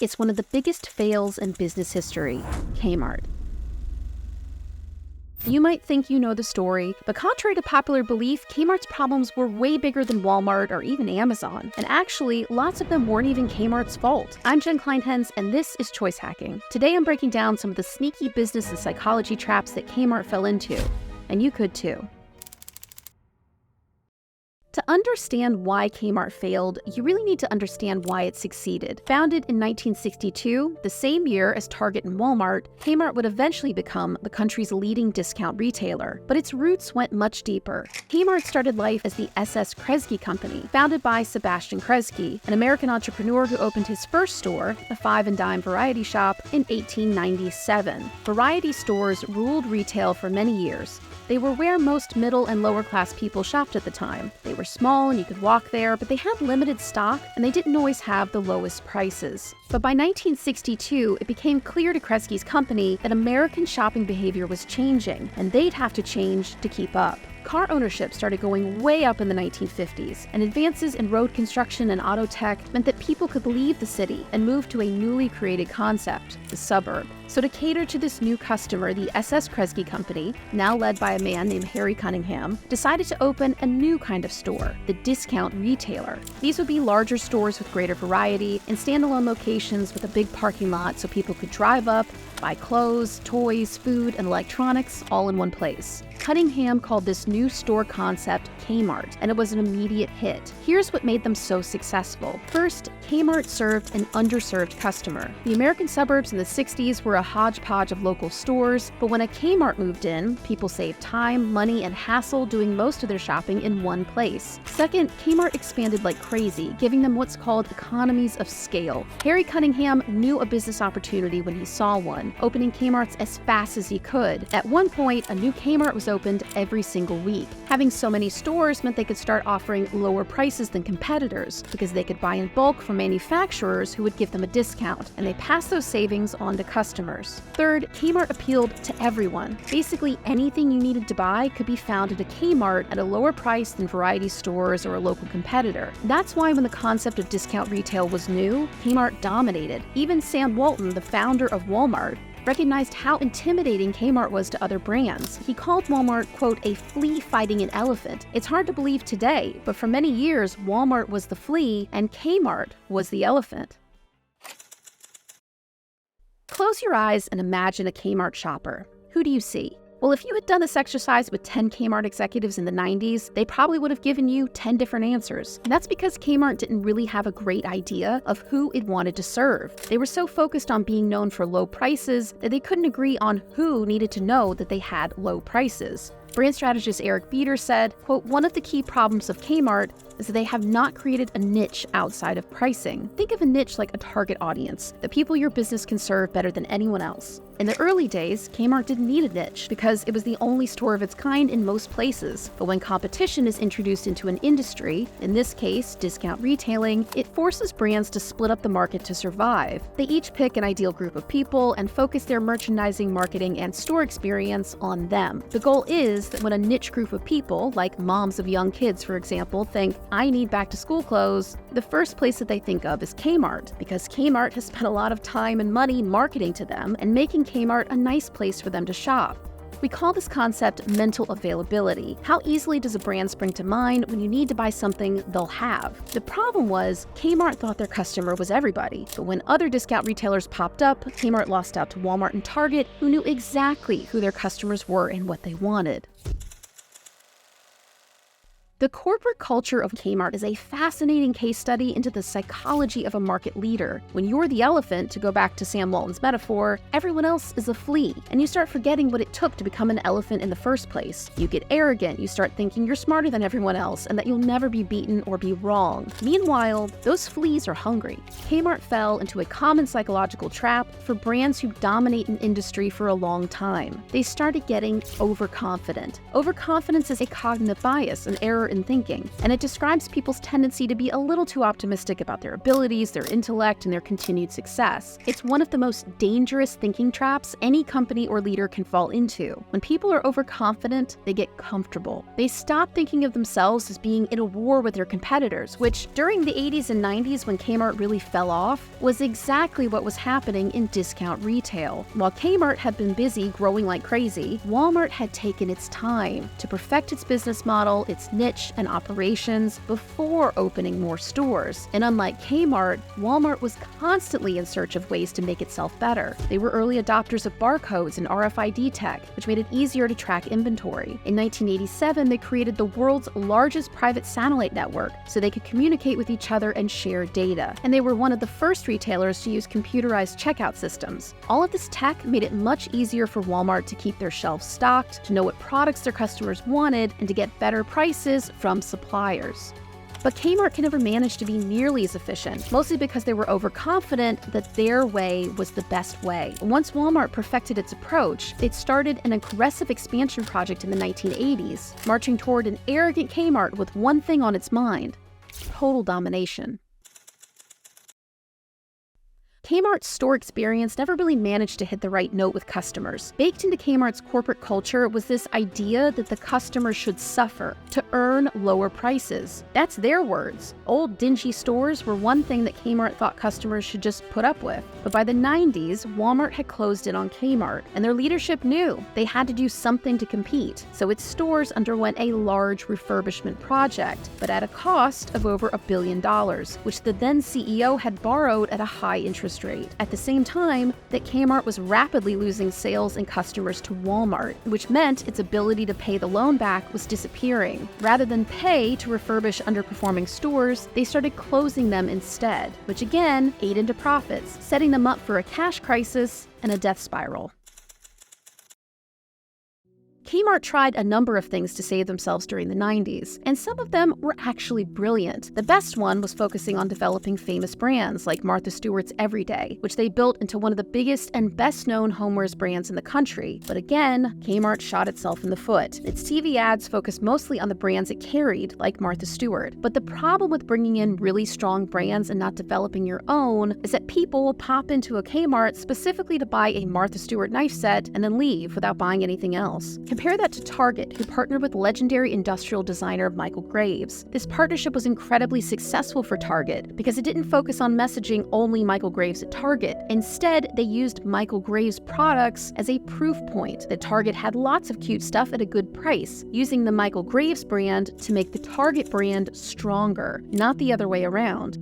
It's one of the biggest fails in business history, Kmart. You might think you know the story, but contrary to popular belief, Kmart's problems were way bigger than Walmart or even Amazon. And actually, lots of them weren't even Kmart's fault. I'm Jen Clinehens, and this is Choice Hacking. Today I'm breaking down some of the sneaky business and psychology traps that Kmart fell into. And you could too. To understand why Kmart failed, you really need to understand why it succeeded. Founded in 1962, the same year as Target and Walmart, Kmart would eventually become the country's leading discount retailer. But its roots went much deeper. Kmart started life as the S.S. Kresge Company, founded by Sebastian Kresge, an American entrepreneur who opened his first store, a five-and-dime variety shop, in 1897. Variety stores ruled retail for many years. They were where most middle and lower class people shopped at the time. They were small and you could walk there, but they had limited stock and they didn't always have the lowest prices. But by 1962, it became clear to Kresge's company that American shopping behavior was changing, and they'd have to change to keep up. Car ownership started going way up in the 1950s, and advances in road construction and auto tech meant that people could leave the city and move to a newly created concept, the suburb. So to cater to this new customer, the S.S. Kresge Company, now led by a man named Harry Cunningham, decided to open a new kind of store, the discount retailer. These would be larger stores with greater variety and standalone locations with a big parking lot so people could drive up, buy clothes, toys, food, and electronics all in one place. Cunningham called this new store concept Kmart, and it was an immediate hit. Here's what made them so successful. First, Kmart served an underserved customer. The American suburbs in the 60s were a hodgepodge of local stores, but when a Kmart moved in, people saved time, money, and hassle doing most of their shopping in one place. Second, Kmart expanded like crazy, giving them what's called economies of scale. Harry Cunningham knew a business opportunity when he saw one, opening Kmarts as fast as he could. At one point, a new Kmart was opened every single week. Having so many stores meant they could start offering lower prices than competitors because they could buy in bulk from manufacturers who would give them a discount, and they passed those savings on to customers. Third, Kmart appealed to everyone. Basically, anything you needed to buy could be found at a Kmart at a lower price than variety stores or a local competitor. That's why when the concept of discount retail was new, Kmart dominated. Even Sam Walton, the founder of Walmart, recognized how intimidating Kmart was to other brands. He called Walmart, quote, a flea fighting an elephant. It's hard to believe today, but for many years, Walmart was the flea and Kmart was the elephant. Close your eyes and imagine a Kmart shopper. Who do you see? Well, if you had done this exercise with 10 Kmart executives in the 90s, they probably would have given you 10 different answers. And that's because Kmart didn't really have a great idea of who it wanted to serve. They were so focused on being known for low prices that they couldn't agree on who needed to know that they had low prices. Brand strategist Eric Beater said, quote, one of the key problems of Kmart is that they have not created a niche outside of pricing. Think of a niche like a target audience, the people your business can serve better than anyone else. In the early days, Kmart didn't need a niche because it was the only store of its kind in most places. But when competition is introduced into an industry, in this case, discount retailing, it forces brands to split up the market to survive. They each pick an ideal group of people and focus their merchandising, marketing, and store experience on them. The goal is that when a niche group of people, like moms of young kids, for example, think, I need back-to-school clothes, the first place that they think of is Kmart, because Kmart has spent a lot of time and money marketing to them and making Kmart a nice place for them to shop. We call this concept mental availability. How easily does a brand spring to mind when you need to buy something they'll have? The problem was, Kmart thought their customer was everybody, but when other discount retailers popped up, Kmart lost out to Walmart and Target, who knew exactly who their customers were and what they wanted. The corporate culture of Kmart is a fascinating case study into the psychology of a market leader. When you're the elephant, to go back to Sam Walton's metaphor, everyone else is a flea, and you start forgetting what it took to become an elephant in the first place. You get arrogant, you start thinking you're smarter than everyone else and that you'll never be beaten or be wrong. Meanwhile, those fleas are hungry. Kmart fell into a common psychological trap for brands who dominate an industry for a long time. They started getting overconfident. Overconfidence is a cognitive bias, an error error in thinking, and it describes people's tendency to be a little too optimistic about their abilities, their intellect, and their continued success. It's one of the most dangerous thinking traps any company or leader can fall into. When people are overconfident, they get comfortable. They stop thinking of themselves as being in a war with their competitors, which during the 80s and 90s when Kmart really fell off, was exactly what was happening in discount retail. While Kmart had been busy growing like crazy, Walmart had taken its time to perfect its business model, its niche, and operations before opening more stores. And unlike Kmart, Walmart was constantly in search of ways to make itself better. They were early adopters of barcodes and RFID tech, which made it easier to track inventory. In 1987, they created the world's largest private satellite network so they could communicate with each other and share data. And they were one of the first retailers to use computerized checkout systems. All of this tech made it much easier for Walmart to keep their shelves stocked, to know what products their customers wanted, and to get better prices from suppliers. But Kmart can never manage to be nearly as efficient, mostly because they were overconfident that their way was the best way. Once Walmart perfected its approach, it started an aggressive expansion project in the 1980s, marching toward an arrogant Kmart with one thing on its mind: total domination. Kmart's store experience never really managed to hit the right note with customers. Baked into Kmart's corporate culture was this idea that the customer should suffer to earn lower prices. That's their words. Old, dingy stores were one thing that Kmart thought customers should just put up with. But by the 90s, Walmart had closed in on Kmart, and their leadership knew they had to do something to compete. So its stores underwent a large refurbishment project, but at a cost of over $1 billion, which the then CEO had borrowed at a high interest rate. At the same time that Kmart was rapidly losing sales and customers to Walmart, which meant its ability to pay the loan back was disappearing. Rather than pay to refurbish underperforming stores, they started closing them instead, which again ate into profits, setting them up for a cash crisis and a death spiral. Kmart tried a number of things to save themselves during the 90s, and some of them were actually brilliant. The best one was focusing on developing famous brands like Martha Stewart's Everyday, which they built into one of the biggest and best-known homewares brands in the country. But again, Kmart shot itself in the foot. Its TV ads focused mostly on the brands it carried, like Martha Stewart. But the problem with bringing in really strong brands and not developing your own is that people will pop into a Kmart specifically to buy a Martha Stewart knife set and then leave without buying anything else. Compare that to Target, who partnered with legendary industrial designer Michael Graves. This partnership was incredibly successful for Target because it didn't focus on messaging only Michael Graves at Target. Instead, they used Michael Graves' products as a proof point that Target had lots of cute stuff at a good price, using the Michael Graves brand to make the Target brand stronger, not the other way around.